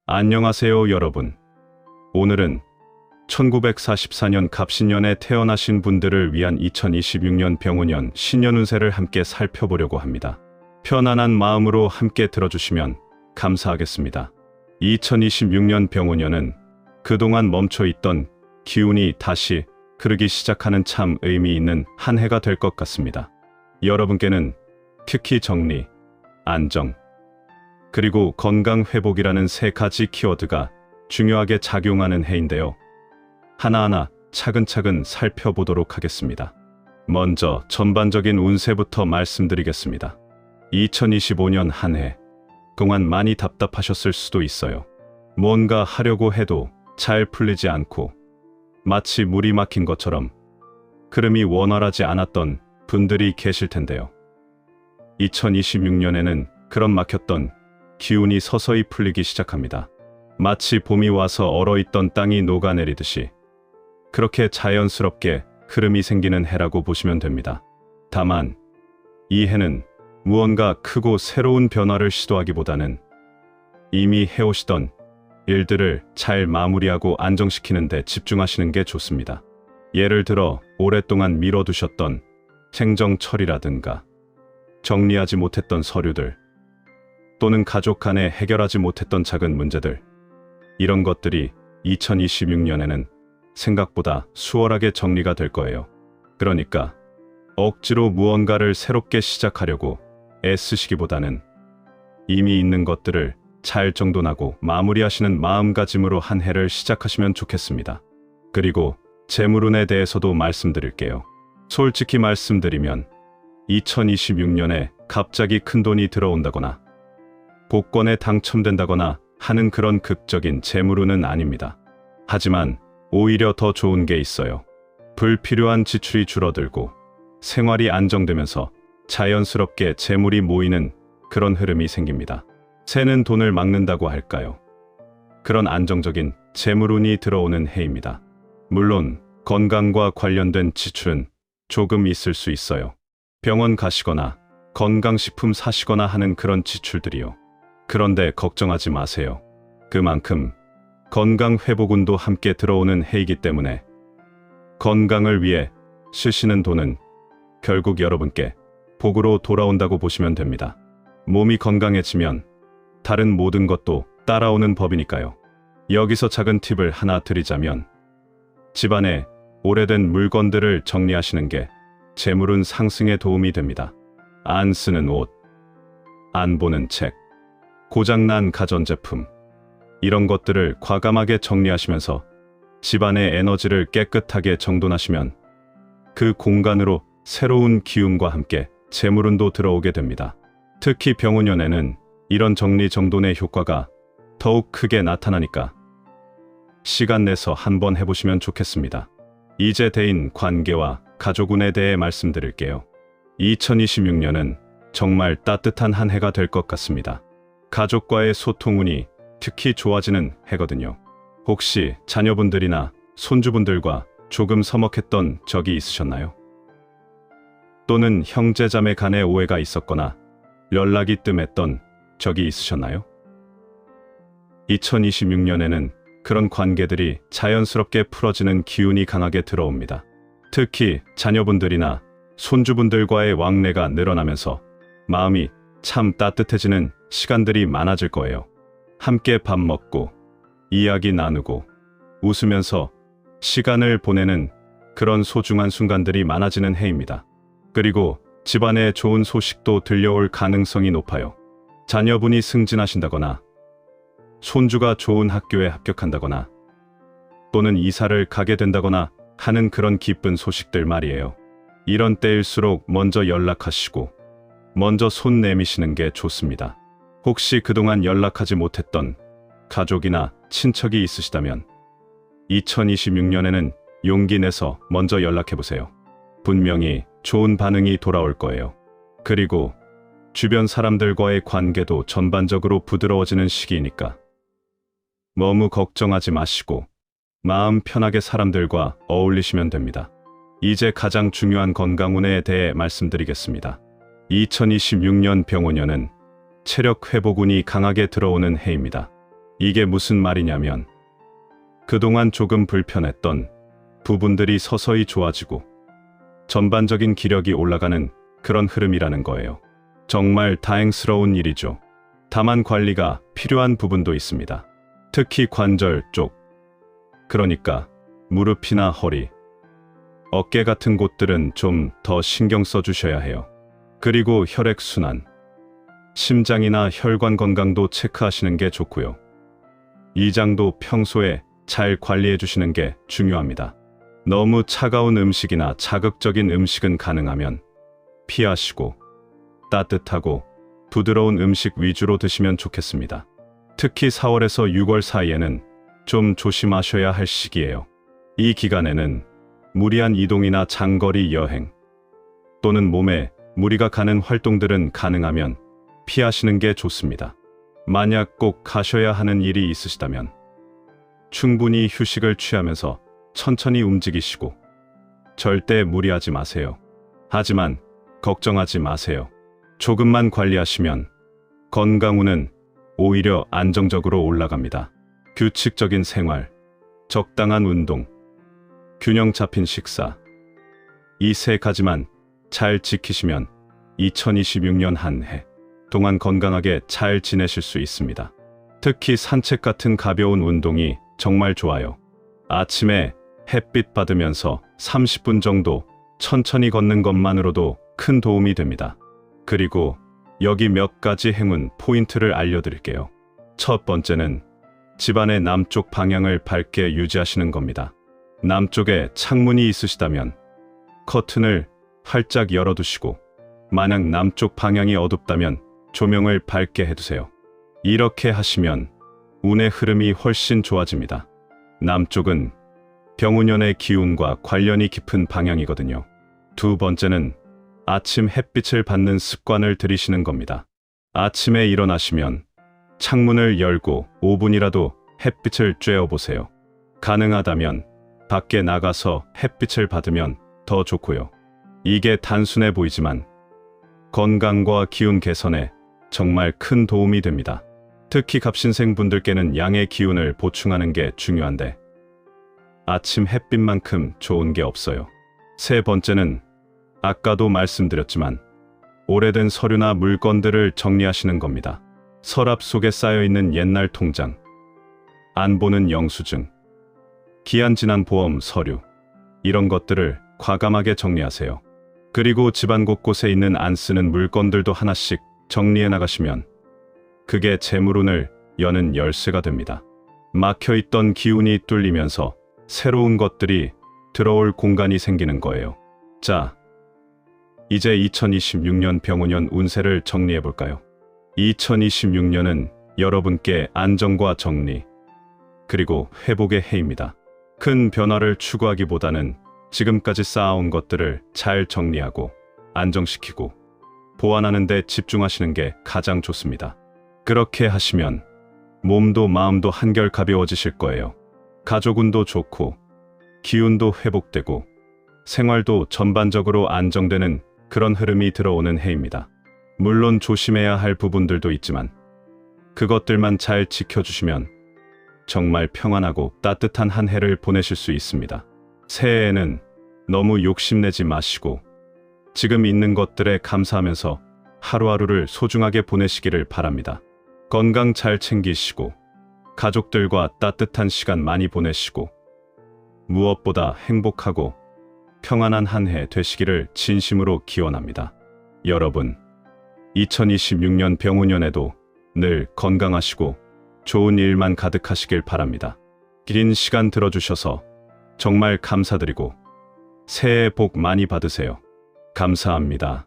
안녕하세요, 여러분. 오늘은 1944년 갑신년에 태어나신 분들을 위한 2026년 병오년 신년 운세를 함께 살펴보려고 합니다. 편안한 마음으로 함께 들어주시면 감사하겠습니다. 2026년 병오년은 그동안 멈춰있던 기운이 다시 흐르기 시작하는 참 의미 있는 한 해가 될 것 같습니다. 여러분께는 특히 정리, 안정, 그리고 건강 회복이라는 세 가지 키워드가 중요하게 작용하는 해인데요. 하나하나 차근차근 살펴보도록 하겠습니다. 먼저 전반적인 운세부터 말씀드리겠습니다. 2025년 한 해 동안 많이 답답하셨을 수도 있어요. 뭔가 하려고 해도 잘 풀리지 않고 마치 물이 막힌 것처럼 흐름이 원활하지 않았던 분들이 계실 텐데요. 2026년에는 그런 막혔던 기운이 서서히 풀리기 시작합니다. 마치 봄이 와서 얼어있던 땅이 녹아내리듯이 그렇게 자연스럽게 흐름이 생기는 해라고 보시면 됩니다. 다만 이 해는 무언가 크고 새로운 변화를 시도하기보다는 이미 해오시던 일들을 잘 마무리하고 안정시키는 데 집중하시는 게 좋습니다. 예를 들어 오랫동안 미뤄두셨던 행정 처리라든가 정리하지 못했던 서류들, 또는 가족 간에 해결하지 못했던 작은 문제들, 이런 것들이 2026년에는 생각보다 수월하게 정리가 될 거예요. 그러니까 억지로 무언가를 새롭게 시작하려고 애쓰시기보다는 이미 있는 것들을 잘 정돈하고 마무리하시는 마음가짐으로 한 해를 시작하시면 좋겠습니다. 그리고 재물운에 대해서도 말씀드릴게요. 솔직히 말씀드리면 2026년에 갑자기 큰돈이 들어온다거나 복권에 당첨된다거나 하는 그런 극적인 재물운은 아닙니다. 하지만 오히려 더 좋은 게 있어요. 불필요한 지출이 줄어들고 생활이 안정되면서 자연스럽게 재물이 모이는 그런 흐름이 생깁니다. 새는 돈을 막는다고 할까요? 그런 안정적인 재물운이 들어오는 해입니다. 물론 건강과 관련된 지출은 조금 있을 수 있어요. 병원 가시거나 건강식품 사시거나 하는 그런 지출들이요. 그런데 걱정하지 마세요. 그만큼 건강 회복운도 함께 들어오는 해이기 때문에 건강을 위해 쓰시는 돈은 결국 여러분께 복으로 돌아온다고 보시면 됩니다. 몸이 건강해지면 다른 모든 것도 따라오는 법이니까요. 여기서 작은 팁을 하나 드리자면 집안에 오래된 물건들을 정리하시는 게 재물운 상승에 도움이 됩니다. 안 쓰는 옷, 안 보는 책, 고장난 가전제품, 이런 것들을 과감하게 정리하시면서 집안의 에너지를 깨끗하게 정돈하시면 그 공간으로 새로운 기운과 함께 재물운도 들어오게 됩니다. 특히 병오년에는 이런 정리정돈의 효과가 더욱 크게 나타나니까 시간 내서 한번 해보시면 좋겠습니다. 이제 대인 관계와 가족운에 대해 말씀드릴게요. 2026년은 정말 따뜻한 한 해가 될 것 같습니다. 가족과의 소통운이 특히 좋아지는 해거든요. 혹시 자녀분들이나 손주분들과 조금 서먹했던 적이 있으셨나요? 또는 형제자매 간의 오해가 있었거나 연락이 뜸했던 적이 있으셨나요? 2026년에는 그런 관계들이 자연스럽게 풀어지는 기운이 강하게 들어옵니다. 특히 자녀분들이나 손주분들과의 왕래가 늘어나면서 마음이 참 따뜻해지는 시간들이 많아질 거예요. 함께 밥 먹고 이야기 나누고 웃으면서 시간을 보내는 그런 소중한 순간들이 많아지는 해입니다. 그리고 집안에 좋은 소식도 들려올 가능성이 높아요. 자녀분이 승진하신다거나 손주가 좋은 학교에 합격한다거나 또는 이사를 가게 된다거나 하는 그런 기쁜 소식들 말이에요. 이런 때일수록 먼저 연락하시고 먼저 손 내미시는 게 좋습니다. 혹시 그동안 연락하지 못했던 가족이나 친척이 있으시다면 2026년에는 용기 내서 먼저 연락해보세요. 분명히 좋은 반응이 돌아올 거예요. 그리고 주변 사람들과의 관계도 전반적으로 부드러워지는 시기이니까 너무 걱정하지 마시고 마음 편하게 사람들과 어울리시면 됩니다. 이제 가장 중요한 건강운에 대해 말씀드리겠습니다. 2026년 병오년은 체력 회복운이 강하게 들어오는 해입니다. 이게 무슨 말이냐면 그동안 조금 불편했던 부분들이 서서히 좋아지고 전반적인 기력이 올라가는 그런 흐름이라는 거예요. 정말 다행스러운 일이죠. 다만 관리가 필요한 부분도 있습니다. 특히 관절 쪽, 그러니까 무릎이나 허리, 어깨 같은 곳들은 좀 더 신경 써주셔야 해요. 그리고 혈액순환, 심장이나 혈관 건강도 체크하시는 게 좋고요. 이장도 평소에 잘 관리해 주시는 게 중요합니다. 너무 차가운 음식이나 자극적인 음식은 가능하면 피하시고 따뜻하고 부드러운 음식 위주로 드시면 좋겠습니다. 특히 4월에서 6월 사이에는 좀 조심하셔야 할 시기예요. 이 기간에는 무리한 이동이나 장거리 여행 또는 몸에 무리가 가는 활동들은 가능하면 피하시는 게 좋습니다. 만약 꼭 가셔야 하는 일이 있으시다면 충분히 휴식을 취하면서 천천히 움직이시고 절대 무리하지 마세요. 하지만 걱정하지 마세요. 조금만 관리하시면 건강운은 오히려 안정적으로 올라갑니다. 규칙적인 생활, 적당한 운동, 균형 잡힌 식사, 이 세 가지만 잘 지키시면 2026년 한 해 동안 건강하게 잘 지내실 수 있습니다. 특히 산책 같은 가벼운 운동이 정말 좋아요. 아침에 햇빛 받으면서 30분 정도 천천히 걷는 것만으로도 큰 도움이 됩니다. 그리고 여기 몇 가지 행운 포인트를 알려드릴게요. 첫 번째는 집안의 남쪽 방향을 밝게 유지하시는 겁니다. 남쪽에 창문이 있으시다면 커튼을 활짝 열어두시고, 만약 남쪽 방향이 어둡다면 조명을 밝게 해두세요. 이렇게 하시면 운의 흐름이 훨씬 좋아집니다. 남쪽은 병운년의 기운과 관련이 깊은 방향이거든요. 두 번째는 아침 햇빛을 받는 습관을 들이시는 겁니다. 아침에 일어나시면 창문을 열고 5분이라도 햇빛을 쬐어보세요. 가능하다면 밖에 나가서 햇빛을 받으면 더 좋고요. 이게 단순해 보이지만 건강과 기운 개선에 정말 큰 도움이 됩니다. 특히 갑신생 분들께는 양의 기운을 보충하는 게 중요한데 아침 햇빛만큼 좋은 게 없어요. 세 번째는 아까도 말씀드렸지만 오래된 서류나 물건들을 정리하시는 겁니다. 서랍 속에 쌓여있는 옛날 통장, 안 보는 영수증, 기한 지난 보험 서류, 이런 것들을 과감하게 정리하세요. 그리고 집안 곳곳에 있는 안 쓰는 물건들도 하나씩 정리해 나가시면 그게 재물운을 여는 열쇠가 됩니다. 막혀있던 기운이 뚫리면서 새로운 것들이 들어올 공간이 생기는 거예요. 자, 이제 2026년 병운년 운세를 정리해 볼까요? 2026년은 여러분께 안정과 정리, 그리고 회복의 해입니다. 큰 변화를 추구하기보다는 지금까지 쌓아온 것들을 잘 정리하고 안정시키고 보완하는 데 집중하시는 게 가장 좋습니다. 그렇게 하시면 몸도 마음도 한결 가벼워지실 거예요. 가족운도 좋고 기운도 회복되고 생활도 전반적으로 안정되는 그런 흐름이 들어오는 해입니다. 물론 조심해야 할 부분들도 있지만 그것들만 잘 지켜주시면 정말 평안하고 따뜻한 한 해를 보내실 수 있습니다. 새해에는 너무 욕심내지 마시고 지금 있는 것들에 감사하면서 하루하루를 소중하게 보내시기를 바랍니다. 건강 잘 챙기시고 가족들과 따뜻한 시간 많이 보내시고 무엇보다 행복하고 평안한 한 해 되시기를 진심으로 기원합니다. 여러분, 2026년 병운년에도 늘 건강하시고 좋은 일만 가득하시길 바랍니다. 긴 시간 들어주셔서 정말 감사드리고 새해 복 많이 받으세요. 감사합니다.